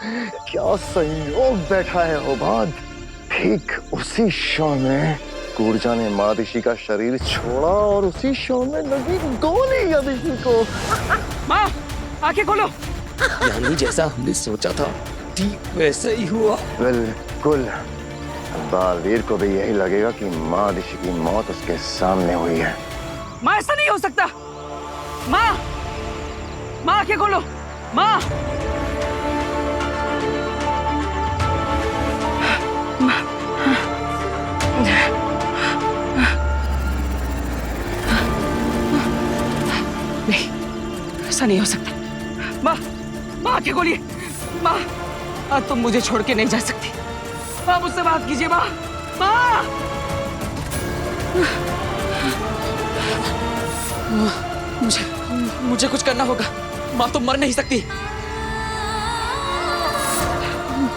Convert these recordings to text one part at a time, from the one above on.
क्या संयोग बैठा है ओबाद। ठीक उसी क्षण में कूर्जा ने मादिशी का शरीर छोड़ा और उसी क्षण में लगी गोली अदिति को। माँ, आंखें खोलो। यानी जैसा हमने सोचा था ठीक वैसा ही हुआ। बिल्कुल। बालवीर को भी यही लगेगा कि मादिशी की मौत उसके सामने हुई है। माँ, ऐसा नहीं हो सकता। माँ, माँ आंखें खोलो। माँ, नहीं, ऐसा नहीं हो सकता। माँ, माँ आंखें खोलिए। माँ, आज तुम मुझे छोड़ के नहीं जा सकती। माँ, मुझसे बात कीजिए। माँ, माँ। मुझे कुछ करना होगा। माँ तो मर नहीं सकती।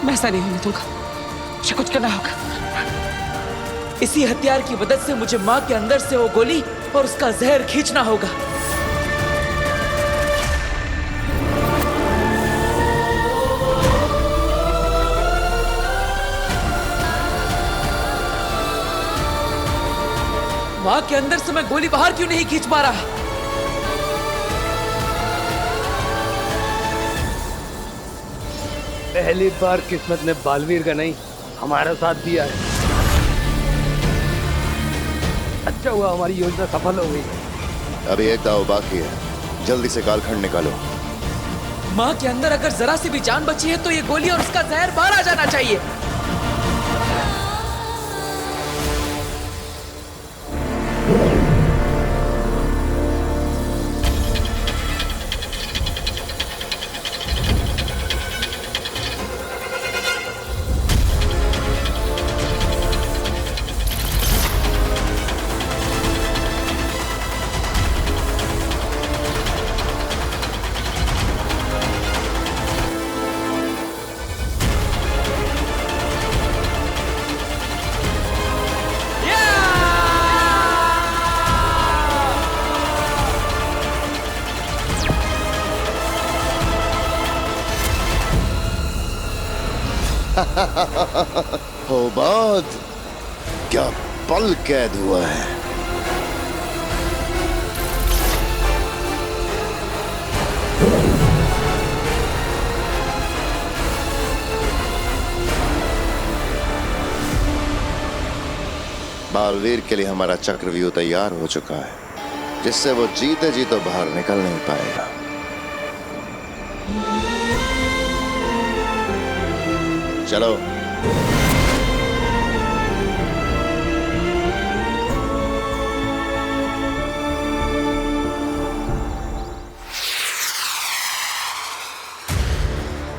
मैं ऐसा नहीं होने दूंगा। मुझे कुछ करना होगा। इसी हथियार की मदद से मुझे माँ के अंदर से वो गोली और उसका जहर खींचना होगा। माँ के अंदर से मैं गोली बाहर क्यों नहीं खींच पा रहा? पहली बार किस्मत ने बालवीर का नहीं हमारा साथ दिया है। अच्छा हुआ हमारी योजना सफल हो गई। अभी एक दाव बाकी है, जल्दी से कालखंड निकालो। माँ के अंदर अगर जरा सी भी जान बची है तो ये गोली और उसका जहर बाहर आ जाना चाहिए। ओबाद, क्या पल कैद हुआ है। बालवीर के लिए हमारा चक्रव्यूह तैयार हो चुका है, जिससे वो जीते जी तो बाहर निकल नहीं पाएगा। चलो।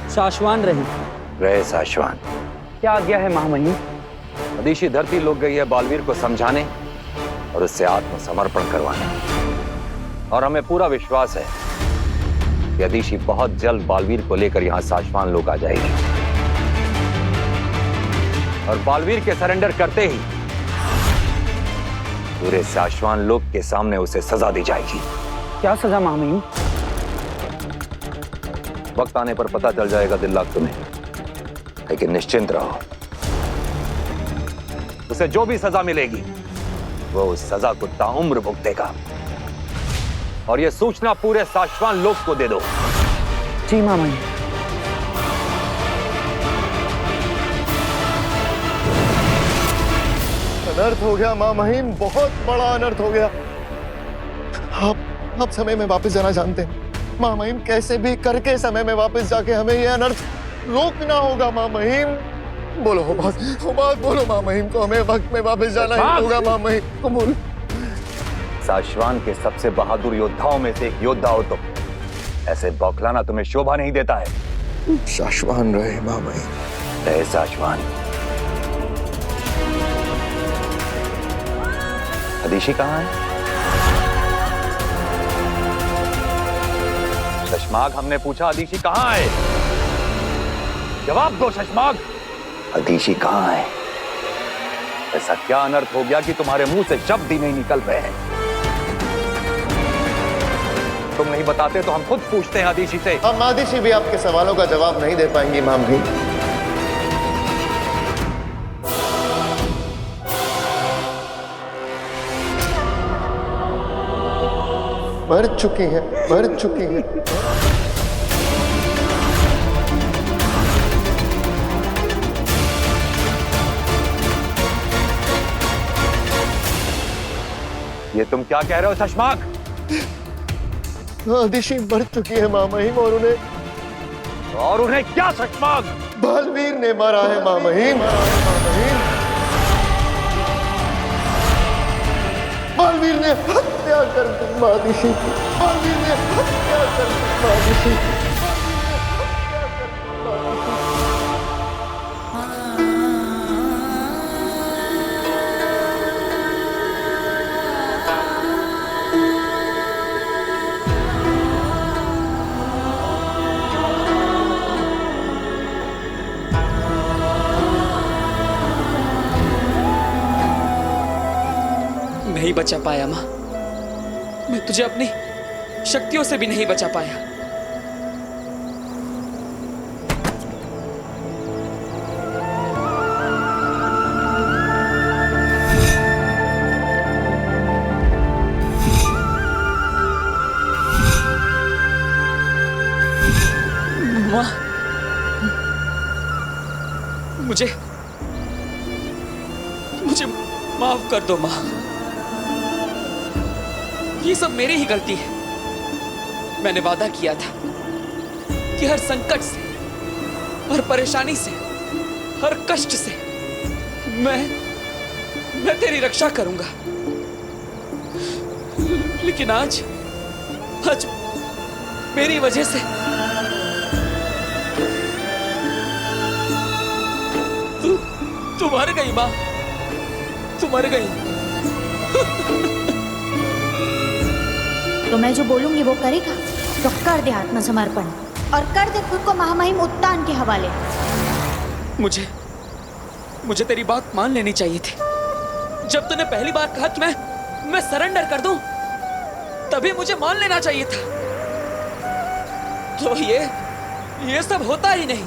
साशवान रहे साशवान। क्या आज्ञा है महामहिम? अदिशी धरती लोग गई है बालवीर को समझाने और उससे आत्मसमर्पण करवाने, और हमें पूरा विश्वास है कि अदिशी बहुत जल्द बालवीर को लेकर यहां साशवान लोग आ जाएगी, और बालवीर के सरेंडर करते ही पूरे साशवान लोग के सामने उसे सजा दी जाएगी। क्या सजा महामहिम? वक्त आने पर पता चल जाएगा दिल्लाक तुम्हें, लेकिन निश्चिंत रहो, उसे जो भी सजा मिलेगी वो उस सजा को ताउम्र भुगतेगा, और यह सूचना पूरे साशवान लोग को दे दो। जी महामहिम। अनर्थ हो गया मां महिम, बहुत बड़ा अनर्थ हो गया। आप समय में वापस जाना जानते हैं मां महिम, कैसे भी करके समय में वापस जाके हमें यह अनर्थ रोकना होगा मां महिम। बोलो बात बोलो मां महिम को, हमें वक्त में वापस जाना ही होगा मां महिम को। बोलो। साशवान के सबसे बहादुर योद्धाओं में से एक योद्धा हो तुम, ऐसे बौखलाना तुम्हें शोभा नहीं देता है। साशवान रहे मां महिम। रहे साशवान। अदिशी कहाँ है? शशमाग, हमने पूछा अदिशी कहाँ है? जवाब दो शशमाग। अदिशी कहाँ है? ऐसा क्या अनर्थ हो गया कि तुम्हारे मुंह से शब्द ही नहीं निकल रहे हैं? तुम नहीं बताते तो हम खुद पूछते हैं आदिशी से। हम आदिशी भी आपके सवालों का जवाब नहीं दे पाएंगी माँ महिम। मर चुकी है, मर चुकी है। ये तुम क्या कह रहे हो शशमाक? आदिशी मर चुकी है माँ महिम, और उन्हें क्या शशमाक? बालवीर ने मारा है माँ महिम। बालवीर ने हत्या कर दी आदिशी की। बालवीर ने हत्या कर दी आदिशी की। नहीं बचा पाया माँ, मैं तुझे अपनी शक्तियों से भी नहीं बचा पाया। माँ, मुझे माफ कर दो माँ। ये सब मेरी ही गलती है। मैंने वादा किया था कि हर संकट से, हर परेशानी से, हर कष्ट से मैं तेरी रक्षा करूंगा। लेकिन आज मेरी वजह से तू मर गई माँ, तू मर गई। तो मैं जो बोलूंगी वो करेगा, तो कर दे आत्मसमर्पण और कर दे खुद को महामहिम उत्तान के हवाले। मुझे तेरी बात मान लेनी चाहिए थी। जब तूने पहली बार कहा कि मैं सरेंडर कर दूं, तभी मुझे मान लेना चाहिए था। तो ये सब होता ही नहीं।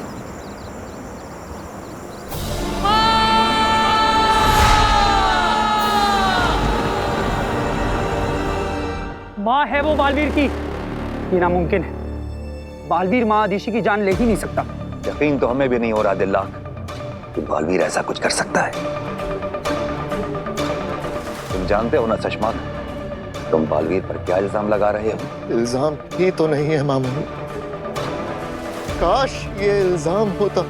माँ है वो बालवीर की, ये नामुमकिन है। बालवीर माँ आदिशी की जान ले ही नहीं सकता। यकीन तो हमें भी नहीं हो रहा दिल्ला कि बालवीर ऐसा कुछ कर सकता है। तुम जानते हो ना शशमाक, तुम बालवीर पर क्या इल्जाम लगा रहे हो? इल्जाम ही तो नहीं है माँ महिम। काश ये इल्जाम होता।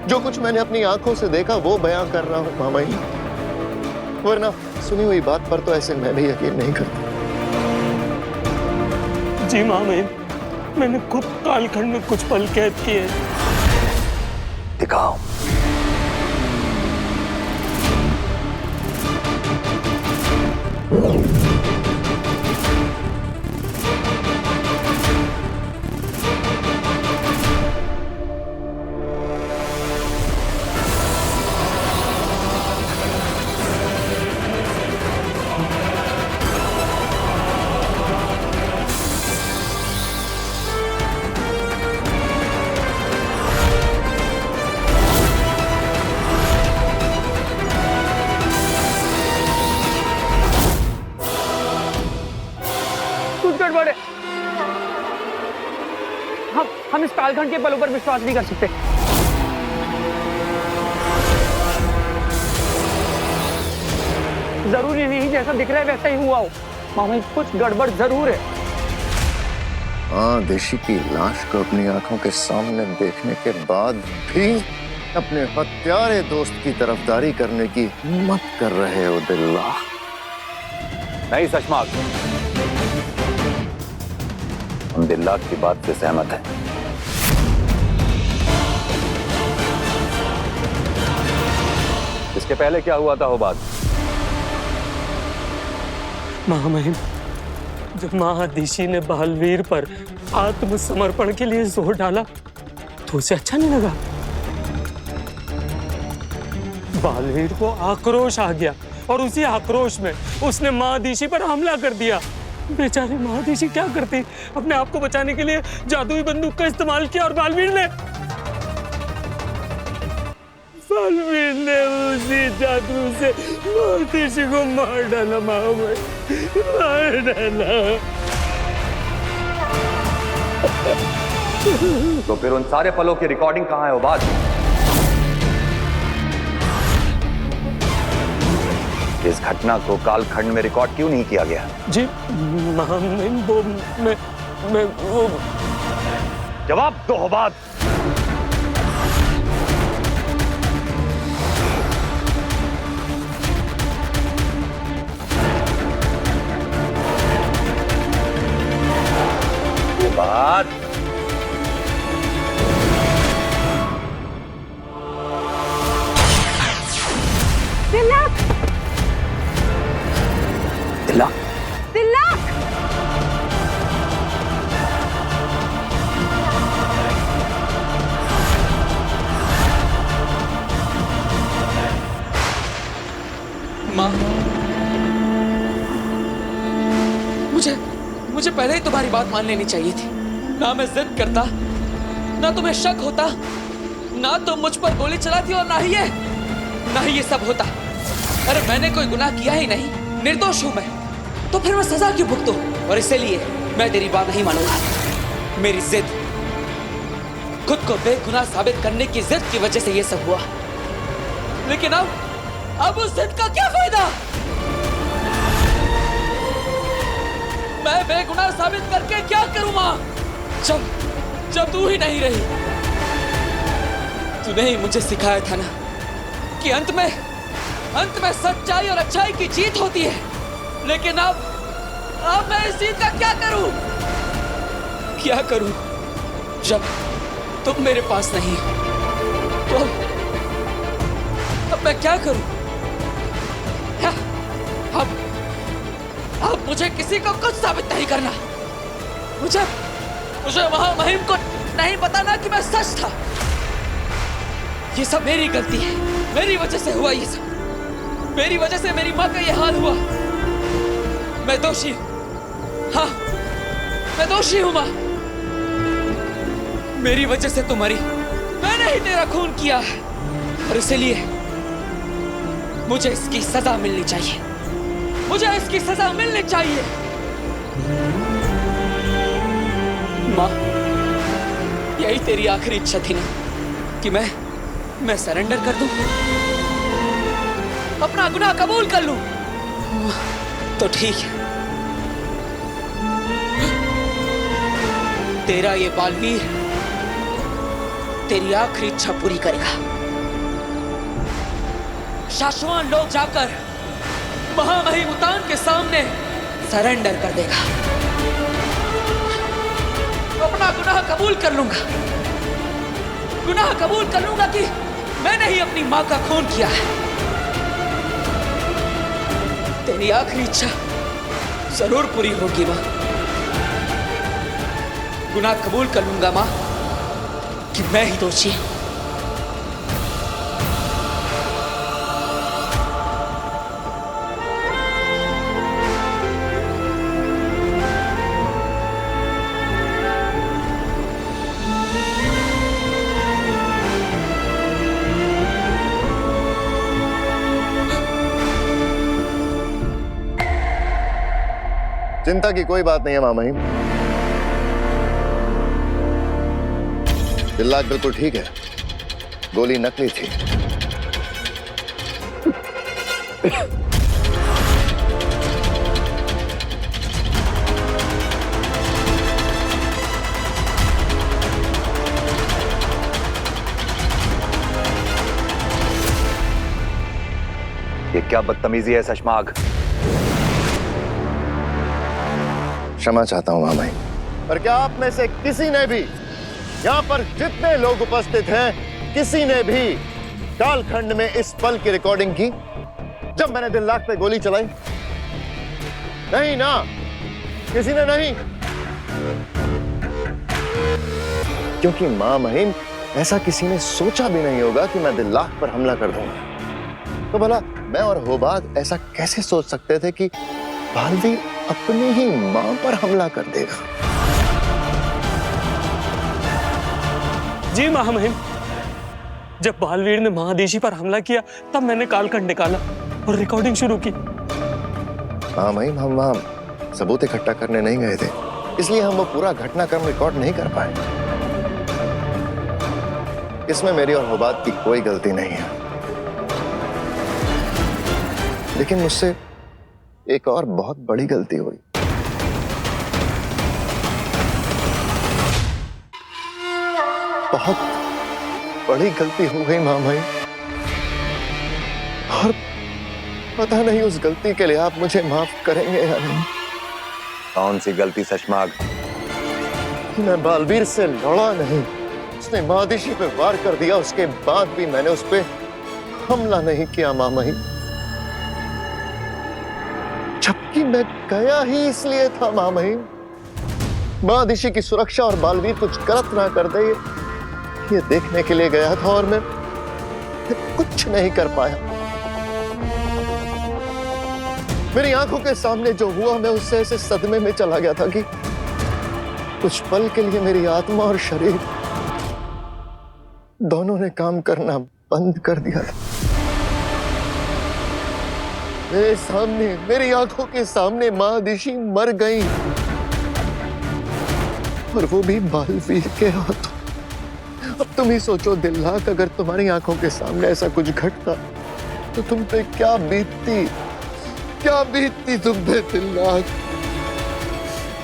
जो कुछ मैंने अपनी आंखों से देखा वो बयां कर रहा हूं माँ महिम, वरना सुनी हुई बात पर तो ऐसे मैं भी यकीन नहीं करता। जी माँ महिम, मैंने खुद कालखंड में कुछ पल कैद किए। दिखाओ। गड़बड़ है। हम इस कालखंड के बलों पर विश्वास नहीं कर सकते। जरूरी नहीं जैसा दिख रहा है वैसा ही हुआ हो। मामा कुछ गड़बड़ जरूर है। आदिशी की लाश को अपनी आंखों के सामने देखने के बाद भी अपने हत्यारे दोस्त की तरफदारी करने की हिम्मत कर रहे हो दिल्ला। नहीं शशमाक, हम दिल्ला की बात से सहमत हैं। इसके पहले क्या हुआ था वो बात? महामहिम, जब महादिशी ने बालवीर पर आत्मसमर्पण के लिए जोर डाला तो उसे अच्छा नहीं लगा। बालवीर को आक्रोश आ गया और उसी आक्रोश में उसने महादिशी पर हमला कर दिया। बेचारी महादिशी क्या करती, अपने आप को बचाने के लिए जादुई बंदूक का इस्तेमाल किया और बालवीर ने उसी जादू से महादिशी को मार डाला। मार डाला। तो फिर उन सारे पलों की रिकॉर्डिंग कहाँ है उबाद? इस घटना को कालखंड में रिकॉर्ड क्यों नहीं किया गया? जी महामहिम, वो मैं वो जवाब दो उबाद। उबाद, तिलक, तिलक, तिलक। माँ, मुझे पहले ही तुम्हारी बात मान लेनी चाहिए थी। ना मैं जिद करता, ना तुम्हें शक होता, ना तुम मुझ पर गोली चलाती और ना ही ये सब होता। अरे मैंने कोई गुनाह किया ही नहीं, निर्दोष हूं मैं, तो फिर मैं सजा क्यों भुगतूं? और इसलिए मैं तेरी बात नहीं मानूंगा। मेरी जिद, खुद को बेगुनाह साबित करने की जिद की वजह से ये सब हुआ। लेकिन अब उस जिद का क्या फायदा? मैं बेगुनाह साबित करके क्या करूं मां? जब तू ही नहीं रही। तूने ही मुझे सिखाया था ना कि अंत में सच्चाई और अच्छाई की जीत होती है। लेकिन अब मैं इस जीत का क्या करूं? जब तुम मेरे पास नहीं हो, तो अब मैं क्या करूं? अब मुझे किसी को कुछ साबित नहीं करना। मुझे महामहिम को नहीं बताना कि मैं सच था। ये सब मेरी गलती है, मेरी वजह से हुआ ये सब। मेरी वजह से मेरी माँ का ये हाल हुआ। मैं दोषी हूँ। हाँ, मैं दोषी हूँ माँ। मेरी वजह से तुम मरी, मैंने ही तेरा खून किया है, और इसलिए मुझे इसकी सजा मिलनी चाहिए। मुझे इसकी सजा मिलनी चाहिए। माँ, यही तेरी आखिरी इच्छा थी ना कि मैं सरेंडर कर दूं, अपना गुनाह कबूल कर लूं? तो ठीक है, तेरा ये बालवीर तेरी आखिरी इच्छा पूरी करेगा। शाश्वान लोग जाकर महामहिम उतान के सामने सरेंडर कर देगा। अपना गुनाह कबूल कर लूंगा। गुनाह कबूल कर लूंगा कि मैंने ही अपनी मां का खून किया है। तेरी आखिरी इच्छा जरूर पूरी होगी मां। गुनाह कबूल कर लूंगा मां कि मैं ही दोषी हूं। चिंता की कोई बात नहीं है महामहिम। तिलक बिल्कुल ठीक है, गोली नकली थी। ये क्या बदतमीजी है शशमाग? क्षमा चाहता हूं महामहिम, पर क्या आप में से किसी ने भी, यहाँ पर जितने लोग उपस्थित हैं, किसी ने भी कालखंड में इस पल की रिकॉर्डिंग की जब मैंने दिल्लाक पे गोली चलाई? नहीं ना, किसी ने नहीं। क्योंकि महामहिम, ऐसा किसी ने सोचा भी नहीं होगा कि मैं दिल्लाक पर हमला कर दूंगा। तो भला मैं और होबाद ऐसा कैसे सोच सकते थे कि बालवीर अपनी ही मां पर हमला कर देगा। जी महामहिम, जब बालवीर ने महादेशी पर हमला किया तब मैंने कालखंड निकाला और रिकॉर्डिंग शुरू की। महामहिम, हम वहां सबूत इकट्ठा करने नहीं गए थे, इसलिए हम वो पूरा घटनाक्रम रिकॉर्ड नहीं कर पाए। इसमें मेरी और हुबात की कोई गलती नहीं है, लेकिन मुझसे एक और बहुत बड़ी गलती हुई। बहुत बड़ी गलती हो गई महामहिम, और पता नहीं उस गलती के लिए आप मुझे माफ करेंगे या नहीं। कौन सी गलती शशमाग? मैं बालवीर से लड़ा नहीं, उसने महादिशी पे वार कर दिया, उसके बाद भी मैंने उस पे हमला नहीं किया महामहिम, जबकि मैं गया ही इसलिए था महामहिम, महादिशी की सुरक्षा और बालवीर कुछ गलत ना कर दे ये देखने के लिए गया था, और मैं कुछ नहीं कर पाया। मेरी आंखों के सामने जो हुआ, मैं उससे ऐसे सदमे में चला गया था कि कुछ पल के लिए मेरी आत्मा और शरीर दोनों ने काम करना बंद कर दिया था। मेरे सामने, मेरी आंखों के सामने महादिशी मर गई, और वो भी बालवीर के हाथों। अब तुम ही सोचो दिलनाक, अगर तुम्हारी आंखों के सामने ऐसा कुछ घटता तो तुम पे क्या बीतती, क्या बीतती तुम पे दिलनाक,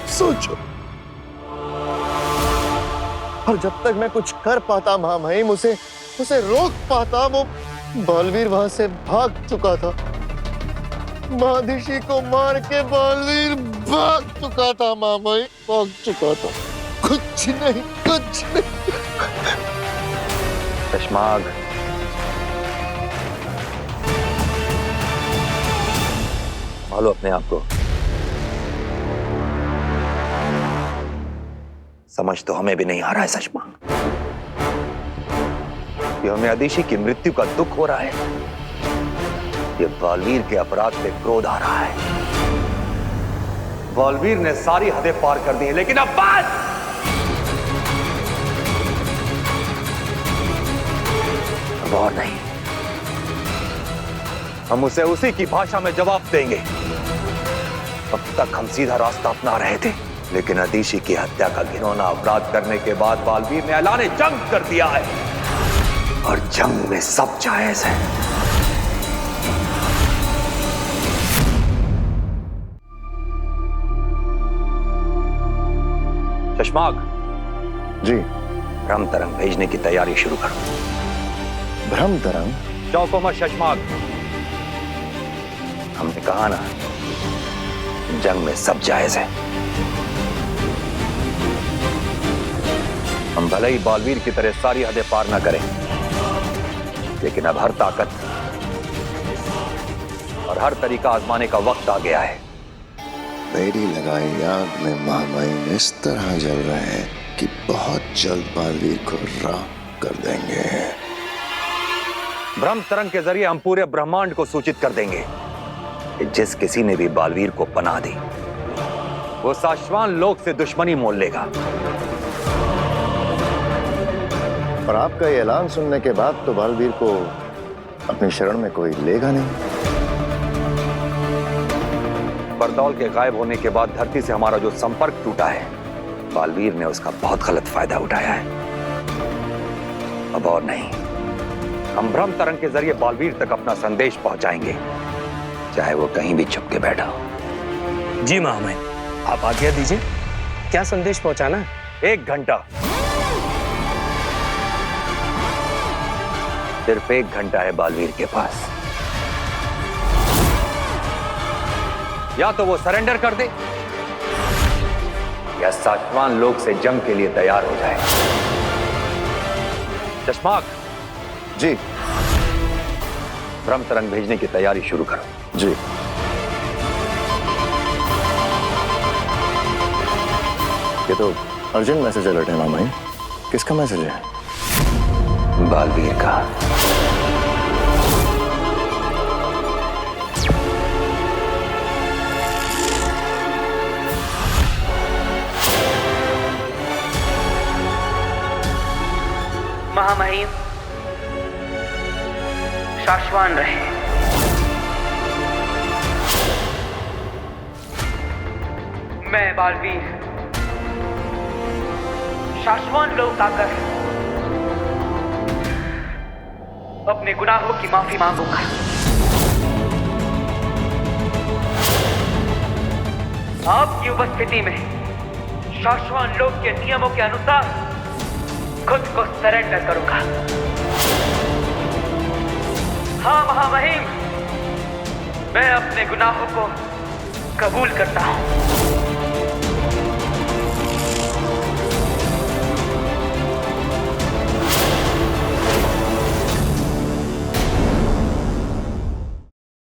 सोचो। और जब तक मैं कुछ कर पाता महामहिम, उसे रोक पाता, वो बालवीर वहां से भाग चुका था। महादिशी को मार के बालवीर भाग चुका था महामहिम, भाग चुका था। कुछ नहीं, कुछ नहीं। शशमाग, संभालो अपने आप को। समझ तो हमें भी नहीं आ रहा है शशमाग कि हमें अदिशी की मृत्यु का दुख हो रहा है, ये बालवीर के अपराध पे क्रोध आ रहा है। बालवीर ने सारी हदें पार कर दी हैं, लेकिन अब बस, अब और नहीं। हम उसे उसी की भाषा में जवाब देंगे। अब तक हम सीधा रास्ता अपना रहे थे, लेकिन अदिशी की हत्या का घिनौना अपराध करने के बाद बालवीर ने ऐलाने जंग कर दिया है, और जंग में सब जायज है। शशमाग जी, भ्रम तरंग भेजने की तैयारी शुरू करो। भ्रम तरंग? चौको मत शशमाग, हमने कहा ना, जंग में सब जायज है। हम भले ही बालवीर की तरह सारी हदें पार ना करें, लेकिन अब हर ताकत और हर तरीका आजमाने का वक्त आ गया है। मेरी लगाई आग में महामहिम इस तरह जल रहे हैं कि बहुत जल्द बालवीर को राख कर देंगे। भ्रम तरंग के जरिए हम पूरे ब्रह्मांड को सूचित कर देंगे कि जिस किसी ने भी बालवीर को पनाह दी, वो साश्वान लोक से दुश्मनी मोल लेगा। और आपका ये ऐलान सुनने के बाद तो बालवीर को अपनी शरण में कोई लेगा नहीं। बरदौल के गायब होने के बाद धरती से हमारा जो संपर्क टूटा है, बालवीर ने उसका बहुत गलत फायदा उठाया है। अब और नहीं, हम भ्रम तरंग के जरिए बालवीर तक अपना संदेश पहुंचाएंगे, चाहे वो कहीं भी छुप के बैठा हो। जी महामहिम, आप आज्ञा दीजिए, क्या संदेश पहुंचाना है? 1 घंटा, सिर्फ 1 घंटा है बालवीर के पास। या तो वो सरेंडर कर दे, या साश्वान लोक से जंग के लिए तैयार हो जाए। चश्माक जी, भ्रम तरंग भेजने की तैयारी शुरू करो। जी। ये तो अर्जेंट मैसेज अलर्ट है मामा। किसका मैसेज है? बालवीर का। शाश्वान रहे। मैं बालवीर शाश्वान लोक आकर अपने गुनाहों की माफी मांगूंगा। आपकी उपस्थिति में शाश्वान लोक के नियमों के अनुसार खुद को सरेंडर करूंगा। हाँ महामहिम, मैं अपने गुनाहों को कबूल करता हूं।